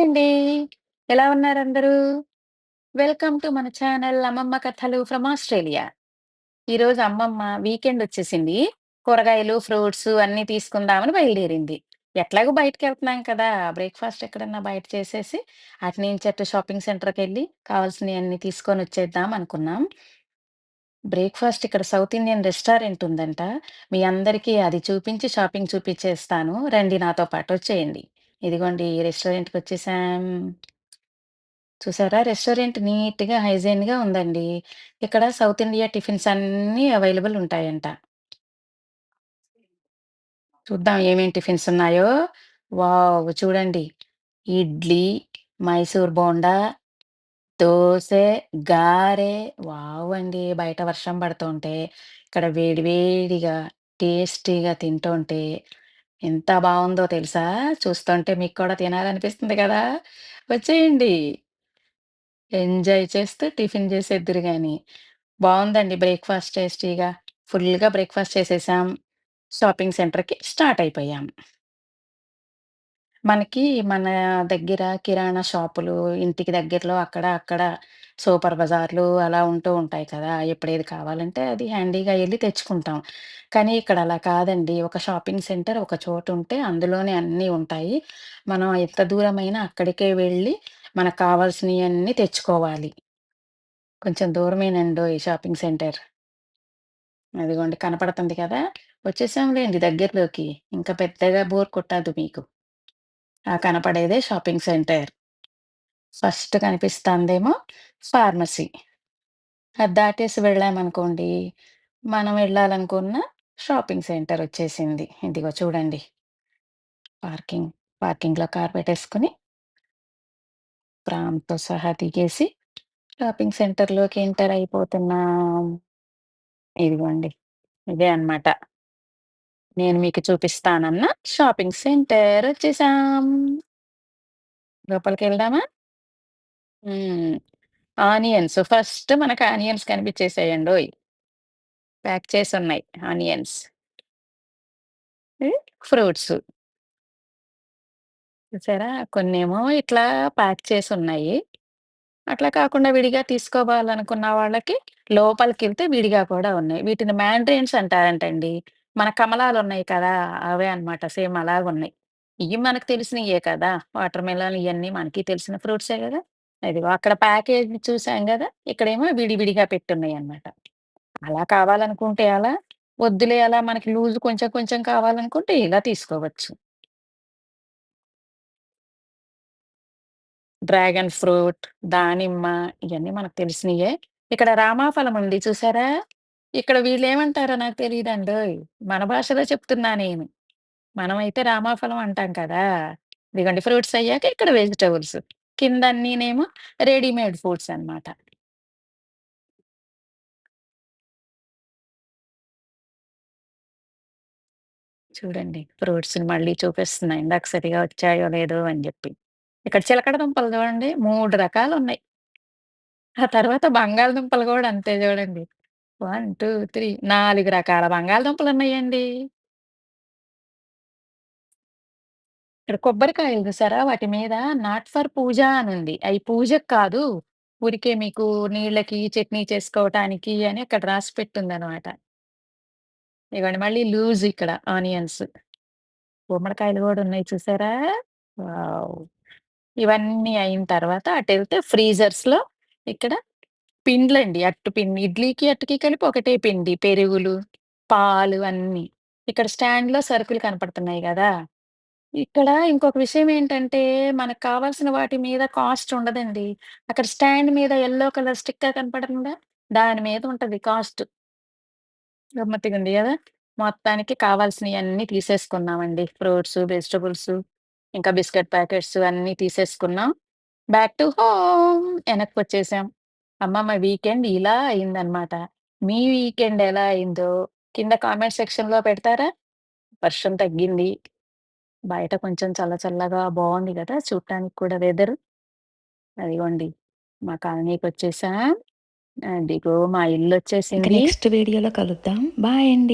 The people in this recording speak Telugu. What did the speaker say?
అండి. ఎలా ఉన్నారందరూ? వెల్కమ్ టు మన ఛానల్ అమ్మమ్మ కథలు ఫ్రమ్ ఆస్ట్రేలియా. ఈరోజు అమ్మమ్మ వీకెండొచ్చేసింది. కూరగాయలు, ఫ్రూట్స్ అన్నీ తీసుకుందామని బయలుదేరింది. ఎట్లాగో బయటికెళ్తున్నాం కదా! బ్రేక్‌ఫాస్ట్ ఎక్కడన్నా బయట చేసేసి, అటునుంచి అటు షాపింగ్ సెంటర్‌కెళ్ళి కావాల్సినయన్నీ తీసుకొనొచ్చేద్దాం అనుకున్నాం. బ్రేక్‌ఫాస్ట్ ఇక్కడ సౌత్ ఇండియన్ రెస్టారెంట్ ఉందంట. మీ అందరికీ అది చూపించి షాపింగ్ చూపిచ్చేస్తాను. రండి నాతో పాటు వచ్చేయండి. ఇదిగోండి రెస్టారెంట్‌కొచ్చేసాం. చూసారా? రెస్టారెంట్ నీట్‌గా, హైజీన్‌గా ఉందండి. ఇక్కడ సౌత్ ఇండియా టిఫిన్స్ అన్నీ అవైలబుల్ ఉంటాయంట. చూద్దాం ఏమేం టిఫిన్స్ ఉన్నాయో. వావ్! చూడండి. ఇడ్లీ, మైసూర్ బోండా, దోసె, గారె వావ్ అండి! బయట వర్షం పడుతుంటే, ఇక్కడ వేడి వేడిగా, టేస్టీగా తింటుంటే ఎంత బావుందో తెలుసా? చూస్తుంటే మీకు కూడా తినాలనిపిస్తుంది కదా! వచ్చేయండి. ఎంజాయ్ చేస్తూ టిఫిన్ చేసేద్దురు గాని. బావుందండి బ్రేక్‌ఫాస్ట్ టేస్టీగా. ఫుల్‌గా బ్రేక్‌ఫాస్ట్ చేసేసాం. షాపింగ్ సెంటర్‌కి స్టార్ట్ అయిపోయాం. మనకి మన దగ్గర కిరాణా షాపులు, ఇంటికి దగ్గరలో అక్కడ, అక్కడ సూపర్ బజార్‌లు అలా ఉంటూ ఉంటాయి కదా! ఎప్పుడేది కావాలంటే అది హ్యాండీగా ఎళ్లి తెచ్చుకుంటాం. కానీ ఇక్కడ అలా కాదండి. ఒక షాపింగ్ సెంటర్ ఒక చోటుంటే అందులోనే అన్నీ ఉంటాయి. మనం ఎంత దూరమైనా అక్కడికే వెళ్ళి మనకు కావాల్సినయన్నీ తెచ్చుకోవాలి. కొంచెం దూరమేనండోయ్ షాపింగ్ సెంటర్. అదిగోండి కనపడుతుంది కదా! వచ్చేసాంలేండి దగ్గరలోకి. ఇంకా పెద్దగా బోర్ కొట్టదు మీకు. ఆ కనపడేదే షాపింగ్ సెంటర్. ఫస్ట్ కనిపిస్తాందేమో ఫార్మసీ. అది దాటేసి వెళ్ళామనుకోండి, మనం వెళ్ళాలనుకున్న షాపింగ్ సెంటర్ వచ్చేసింది. ఇదిగో చూడండి. పార్కింగ్. పార్కింగ్‌లో కార్ పెట్టేసుకొని, ప్రామ్‌తో సహా దిగేసి షాపింగ్ సెంటర్‌లోకి ఎంటర్ అయిపోతున్నాం. ఇదిగోండి. ఇదే అన్నమాట. నేను మీకు చూపిస్తానన్న షాపింగ్ సెంటర్ వచ్చేసాం. లోపలికెళ్దామా? హ్మ్. ఆనియన్స్ ఫస్ట్ మనకు ఆనియన్స్ కనిపించేసాయండోయ్! ప్యాక్ చేసున్నాయి ఆనియన్స్. హ్మ్. ఫ్రూట్స్ చూసారా? కొన్నేమో ఇట్లా ప్యాక్ చేసున్నాయి. అట్లా కాకుండా విడిగా తీసుకోవాలనుకున్న వాళ్ళకి లోపలికెళ్తే విడిగా కూడా ఉన్నాయి. వీటిని మ్యాండరిన్స్ అంటారంటండి. మన కమలాలున్నాయి కదా! అవే అన్నమాట. సేమ్ అలాగున్నాయి. ఇయి మనకు తెలిసినయే కదా! వాటర్ మెలన్ ఇయన్నీ మనకి తెలిసిన ఫ్రూట్సే గదా! అదిగో అక్కడ ప్యాకేజ్ చూసాం గదా! ఇక్కడేమో విడివిడిగా పెట్టున్నాయన్నమాట. అలా కావాలనుకుంటే అలా, వద్దులే అలా మనకి లూజ్ కొంచెం కొంచెం కావాలనుకుంటే ఇలా తీసుకోవచ్చు. డ్రాగన్ ఫ్రూట్, దానిమ్మ ఇయన్నీ మనకు తెలిసినియే. ఇక్కడ రామాఫలం ఉంది చూసారా? ఇక్కడ వీళ్ళేమంటారో నాకు తెలీదండోయ్! మన భాషలో చెప్తున్నా నేను. మనమైతే రామాఫలం అంటాం కదా! ఇదిగోండి ఫ్రూట్స్ అయ్యాక ఇక్కడ వెజిటబుల్స్. కింద అన్నీనేమో రెడీమేడ్ ఫుడ్స్ అన్నమాట. చూడండి ఫ్రూట్స్‌ని మళ్ళీ చూపిస్తున్నా. ఇందాక సరిగా వచ్చాయో లేదో అని జెప్పి. ఇక్కడ చిలకడ దుంపలు చూడండి 3 రకాలున్నాయి. ఆ తర్వాత బంగాళదుంపలు గూడా అంతే జూడండి. 1, 2, 3 4 రకాల బంగాళదుంపలున్నాయండి. ఇక్కడ కొబ్బరికాయలు చూసారా? వాటి మీద నాట్ ఫర్ పూజ అనుంది. అయి పూజకి కాదు. ఊరికే మీకు నీళ్ళకి, చట్నీ చేసుకోవటానికి అని అక్కడ రాసి పెట్టుందనమాట. ఇగోండి మళ్ళీ లూజ్ ఇక్కడ ఆనియన్స్. గుమ్మడికాయలు గూడా ఉన్నాయి చూసారా? వావ్! ఇవన్నీ అయిన తర్వాత అటెళ్తే ఫ్రీజర్స్‌లో ఇక్కడ పిండ్లండి. అట్టు పిండి. ఇడ్లీకి, అట్టుకి కలిపి ఒకటే పిండి. పెరుగులు, పాలు అన్నీ. ఇక్కడ స్టాండ్‌లో సరుకులు కనపడుతున్నాయి గదా! ఇక్కడ ఇంకొక విషయం ఏంటంటే, మనకు కావాల్సిన వాటి మీద కాస్ట్ ఉండదండి. అక్కడ స్టాండ్ మీద యెల్లో కలర్ స్టిక్కర్ కనపడుతుందా? దాని మీద ఉంటది కాస్ట్. గమ్మత్తుగుంది గదా! మొత్తానికి కావాల్సినయన్నీ తీసేసుకున్నామండి. ఫ్రూట్సు, వెజిటబుల్సు, ఇంకా బిస్కెట్ ప్యాకెట్స్ అన్నీ తీసేసుకున్నాం. బ్యాక్ టు హోమ్ ఎనక్కొచ్చేసాం. అమ్మమ్మ వీకెండ్ ఇలా అయిందనమాట. మీ వీకెండ్ ఎలా అయిందో కింద కామెంట్ సెక్షన్‌లో పెడతారా? వర్షం తగ్గింది. బయట కొంచెం చల్ల చల్లగా బావుంది గదా! చూడటానికి కూడా వెదరు. అదిగోండి మా కాలనీకొచ్చేసాం. అదిగో మా ఇంక ఇల్లొచ్చేసింది. నెక్స్ట్ వీడియోలో కలుద్దాం. బాయ్ అండి.